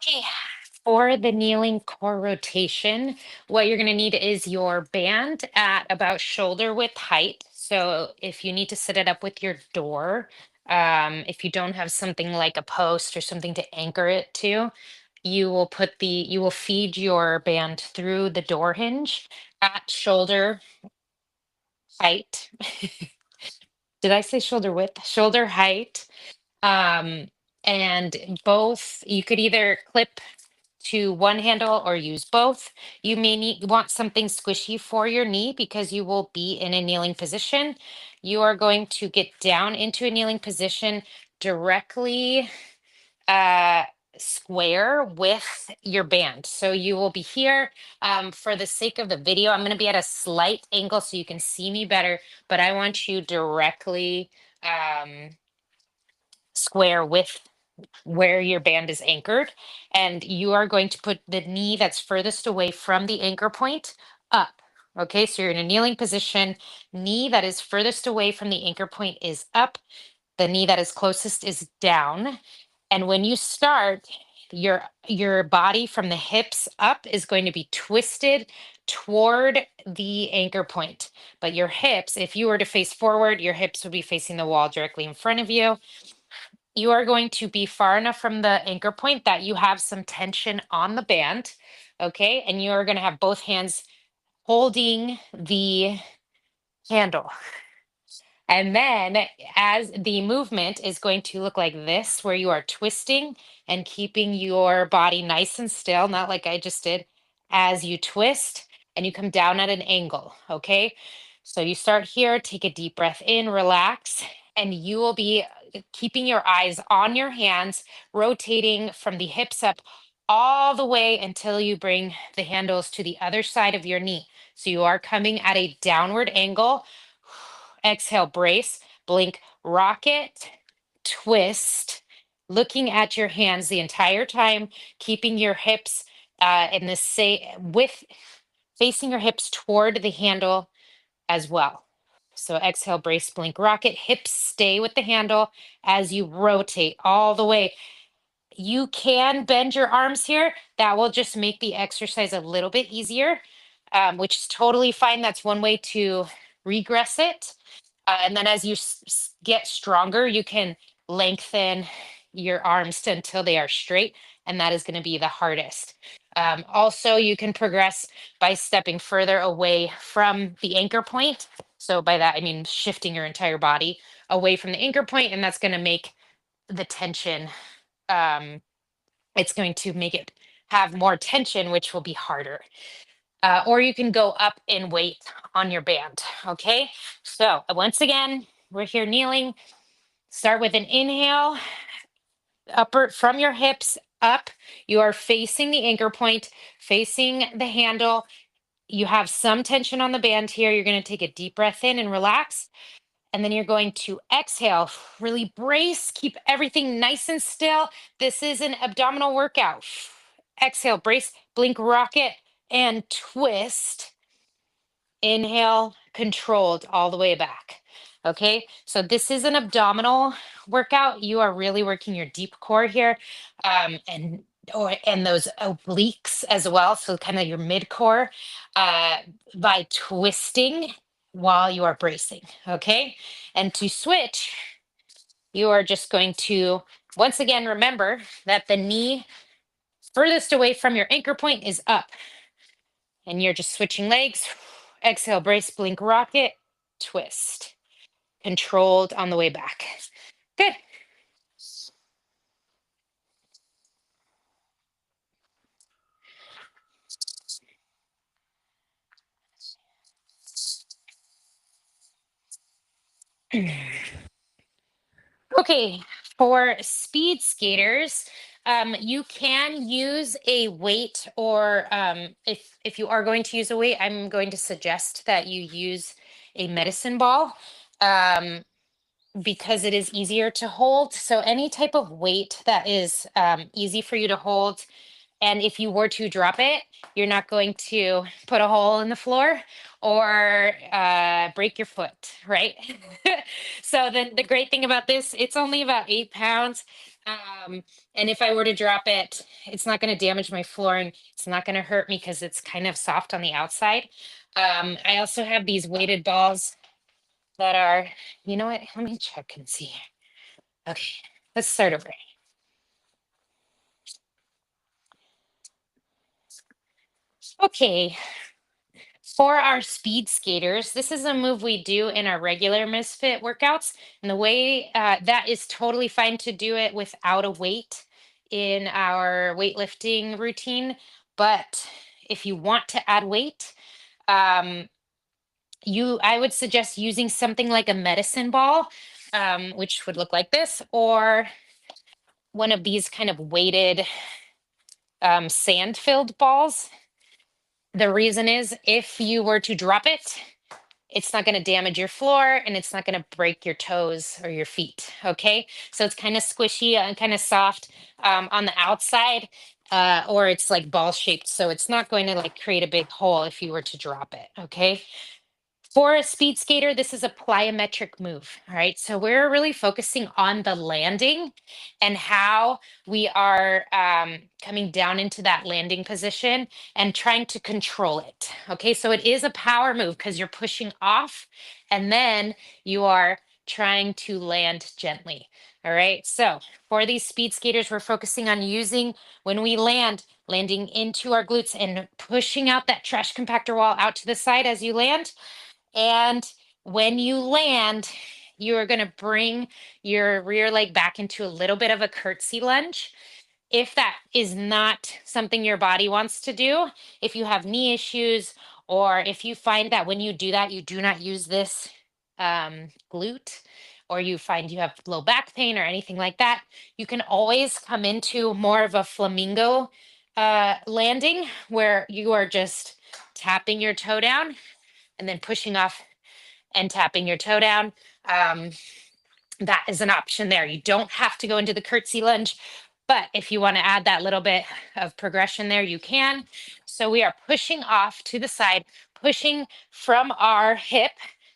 Okay, for the kneeling core rotation, what you're going to need is your band at about shoulder width height. So if you need to set it up with your door, if you don't have something like a post or something to anchor it to, you will feed your band through the door hinge at shoulder height. Did I say shoulder width? Shoulder height. Um, and both, you could either clip to one handle or use both. You may want something squishy for your knee because you will be in a kneeling position. You are going to get down into a kneeling position directly uh, square with your band. So you will be here. For the sake of the video, I'm going to be at a slight angle so you can see me better, but I want you directly um, square with where your band is anchored, and you are going to put the knee that's furthest away from the anchor point up. Okay, so you're in a kneeling position. Knee that is furthest away from the anchor point is up. The knee that is closest is down. And when you start, your body from the hips up is going to be twisted toward the anchor point. But your hips, if you were to face forward, your hips would be facing the wall directly in front of you. You are going to be far enough from the anchor point that you have some tension on the band, okay? And you are going to have both hands holding the handle. And then as the movement is going to look like this, where you are twisting and keeping your body nice and still, not like I just did, as you twist and you come down at an angle, okay? So you start here, take a deep breath in, relax, and you will be keeping your eyes on your hands, rotating from the hips up all the way until you bring the handles to the other side of your knee. So you are coming at a downward angle. Exhale, brace, blink, rocket, twist, looking at your hands the entire time, keeping your hips in the same with facing your hips toward the handle as well. So exhale, brace, blink, rocket, hips stay with the handle as you rotate all the way. You can bend your arms here. That will just make the exercise a little bit easier, which is totally fine. That's one way to regress it. And then as you get stronger, you can lengthen your arms until they are straight, and that is going to be the hardest. Also, you can progress by stepping further away from the anchor point. So by that, I mean shifting your entire body away from the anchor point, and that's going to make the tension, um, it's going to make it have more tension, which will be harder. Or you can go up in weight on your band. Okay. So once again, we're here kneeling. Start with an inhale, upper from your hips up. You are facing the anchor point, facing the handle. You have some tension on the band here. You're going to take a deep breath in and relax. And then you're going to exhale, really brace, keep everything nice and still. This is an abdominal workout. Exhale, brace, blink, rocket, and twist. Inhale, controlled all the way back. Okay, so this is an abdominal workout. You are really working your deep core here, and those obliques as well. So kind of your mid core, uh, by twisting while you are bracing. Okay, and to switch, you are just going to once again remember that the knee furthest away from your anchor point is up, and you're just switching legs. Exhale, brace, blink, rocket, twist. Controlled on the way back. Good. Okay, for speed skaters, you can use a weight, or if you are going to use a weight, I'm going to suggest that you use a medicine ball. Um, because it is easier to hold. So any type of weight that is easy for you to hold And if you were to drop it, you're not going to put a hole in the floor or break your foot, right? So then the great thing about this, it's only about 8 pounds. Um, and if I were to drop it, it's not going to damage my flooring. It's not going to hurt me because it's kind of soft on the outside. I also have these weighted balls that are, you know what? Let me check and see. Okay, let's start over. Okay, for our speed skaters, this is a move we do in our regular Misfit workouts. And the way that is totally fine to do it without a weight in our weightlifting routine. But if you want to add weight, um, I would suggest using something like a medicine ball, which would look like this, or one of these kind of weighted sand filled balls. The reason is if you were to drop it, it's not going to damage your floor and it's not going to break your toes or your feet. Okay. So it's kind of squishy and kind of soft on the outside, or it's like ball shaped. So it's not going to like create a big hole if you were to drop it. Okay. For a speed skater, this is a plyometric move. All right. So we're really focusing on the landing and how we are coming down into that landing position and trying to control it. Okay. So it is a power move because you're pushing off and then you are trying to land gently. All right. So for these speed skaters, we're focusing on using when we land, landing into our glutes and pushing out that trash compactor wall out to the side as you land. And when you land, you are going to bring your rear leg back into a little bit of a curtsy lunge. If that is not something your body wants to do, if you have knee issues, or if you find that when you do that, you do not use this glute, or you find you have low back pain or anything like that, you can always come into more of a flamingo landing where you are just tapping your toe down and then pushing off and tapping your toe down. Um, that is an option there. You don't have to go into the curtsy lunge, but if you want to add that little bit of progression there, you can. So we are pushing off to the side, pushing from our hip,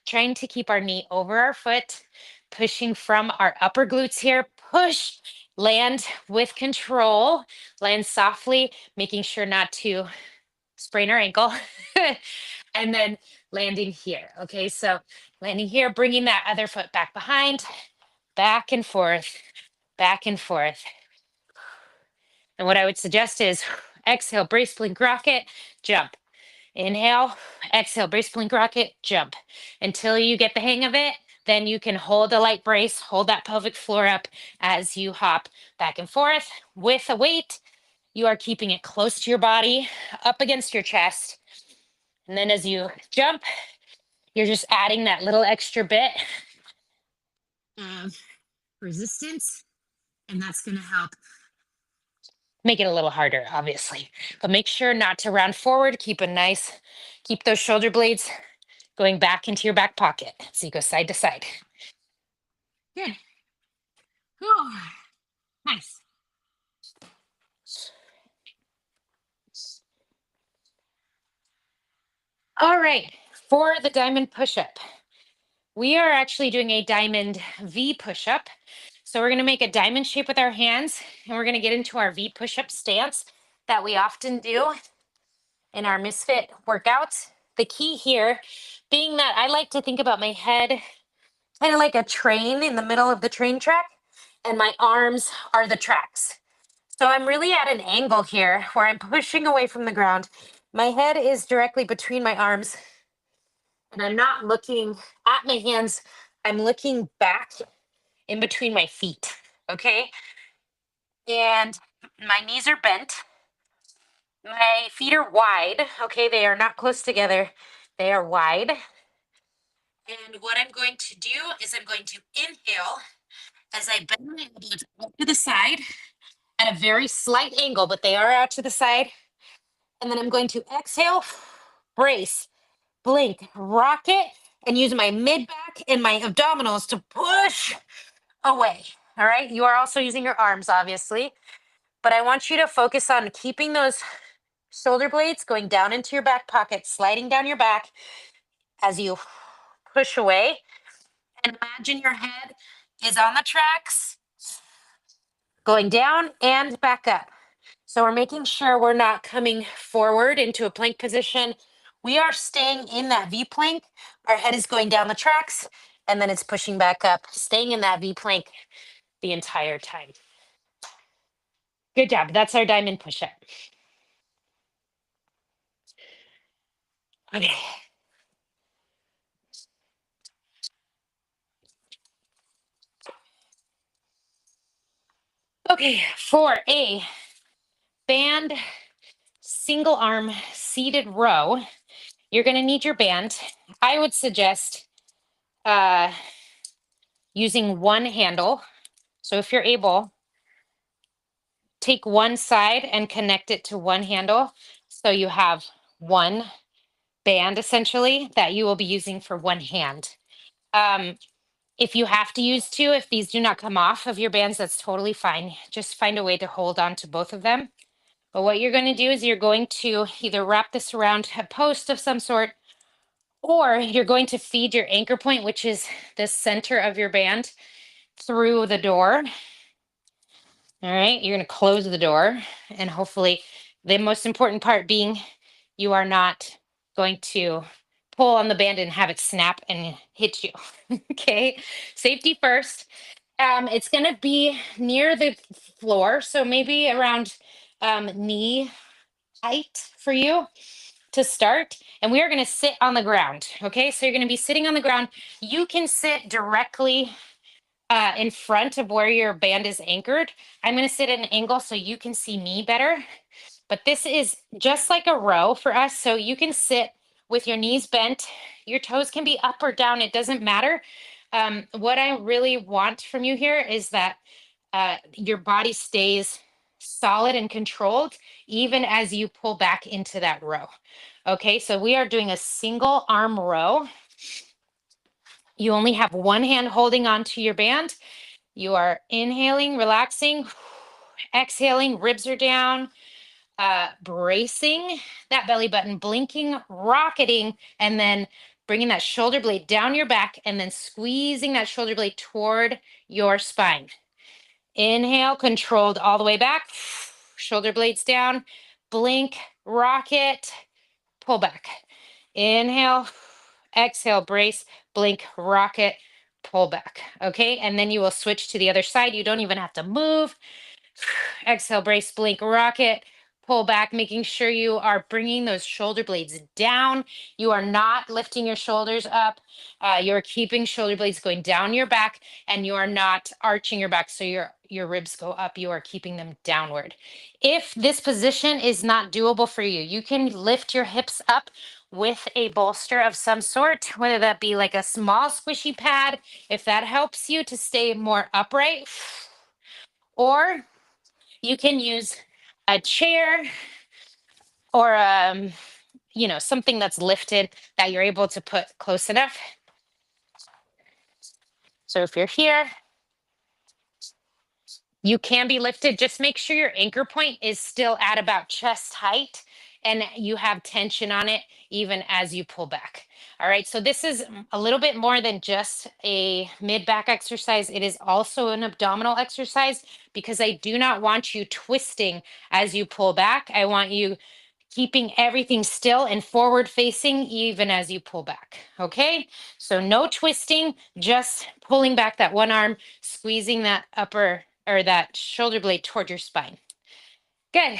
trying to keep our knee over our foot, pushing from our upper glutes here, push, land with control, land softly, making sure not to sprain our ankle. And then landing here. Okay, so landing here, bringing that other foot back behind, back and forth, back and forth. And what I would suggest is exhale, brace, blink, rocket, jump. Inhale, exhale, brace, blink, rocket, jump. Until you get the hang of it, then you can hold a light brace, hold that pelvic floor up as you hop back and forth with a weight. You are keeping it close to your body, up against your chest. And then as you jump, you're just adding that little extra bit of resistance, and that's going to help make it a little harder, obviously. But make sure not to round forward. Keep those shoulder blades going back into your back pocket. So you go side to side. Good. Whew. Nice. All right. For the diamond push up, we are actually doing a diamond V push up. So we're going to make a diamond shape with our hands and we're going to get into our V push up stance that we often do in our Misfit workouts. The key here being that I like to think about my head kind of like a train in the middle of the train track, and my arms are the tracks. So I'm really at an angle here where I'm pushing away from the ground. My head is directly between my arms, and I'm not looking at my hands. I'm looking back in between my feet. Okay. And my knees are bent. My feet are wide. Okay. They are not close together, they are wide. And what I'm going to do is I'm going to inhale as I bend my elbows out to the side at a very slight angle, but they are out to the side. And then I'm going to exhale, brace, blink, rocket, and use my mid back and my abdominals to push away. All right. You are also using your arms, obviously, But I want you to focus on keeping those shoulder blades going down into your back pocket, sliding down your back as you push away. And imagine your head is on the tracks, going down and back up. So we're making sure we're not coming forward into a plank position. We are staying in that V plank. Our head is going down the tracks and then it's pushing back up, staying in that V plank the entire time. Good job. That's our diamond push up. Okay. Okay, for a band single arm seated row, you're going to need your band. I would suggest uh, using one handle. So if you're able, take one side and connect it to one handle. So you have one band essentially that you will be using for one hand. Um, if you have to use two, if these do not come off of your bands, that's totally fine. Just find a way to hold on to both of them. But what you're going to do is you're going to either wrap this around a post of some sort, or you're going to feed your anchor point, which is the center of your band, through the door. All right, you're going to close the door, and hopefully, the most important part being you are not going to pull on the band and have it snap and hit you. Okay, safety first. It's going to be near the floor, so maybe around knee height for you to start. And we are going to sit on the ground. Okay, so you're going to be sitting on the ground. You can sit directly in front of where your band is anchored. I'm going to sit at an angle so you can see me better. But this is just like a row for us. So you can sit with your knees bent. Your toes can be up or down. It doesn't matter. What I really want from you here is that your body stays solid and controlled even as you pull back into that row. Okay, so we are doing a single arm row. You only have one hand holding on to your band. You are inhaling, relaxing, exhaling, ribs are down, bracing that belly button, blinking, rocketing, and then bringing that shoulder blade down your back and then squeezing that shoulder blade toward your spine. Inhale, controlled all the way back, shoulder blades down, blink, rocket, pull back. Inhale, exhale, brace, blink, rocket, pull back. Okay, and then you will switch to the other side. You don't even have to move. Exhale, brace, blink, rocket, pull back, making sure you are bringing those shoulder blades down. You are not lifting your shoulders up. You're keeping shoulder blades going down your back, and you are not arching your back so your ribs go up. You are keeping them downward. If this position is not doable for you, you can lift your hips up with a bolster of some sort, whether that be like a small squishy pad, if that helps you to stay more upright, or you can use a chair or something that's lifted that you're able to put close enough. So if you're here, you can be lifted. Just make sure your anchor point is still at about chest height and you have tension on it even as you pull back. All right, so this is a little bit more than just a mid back exercise. It is also an abdominal exercise because I do not want you twisting as you pull back. I want you keeping everything still and forward facing even as you pull back. Okay, so no twisting, just pulling back that one arm, squeezing that upper or that shoulder blade toward your spine. Good.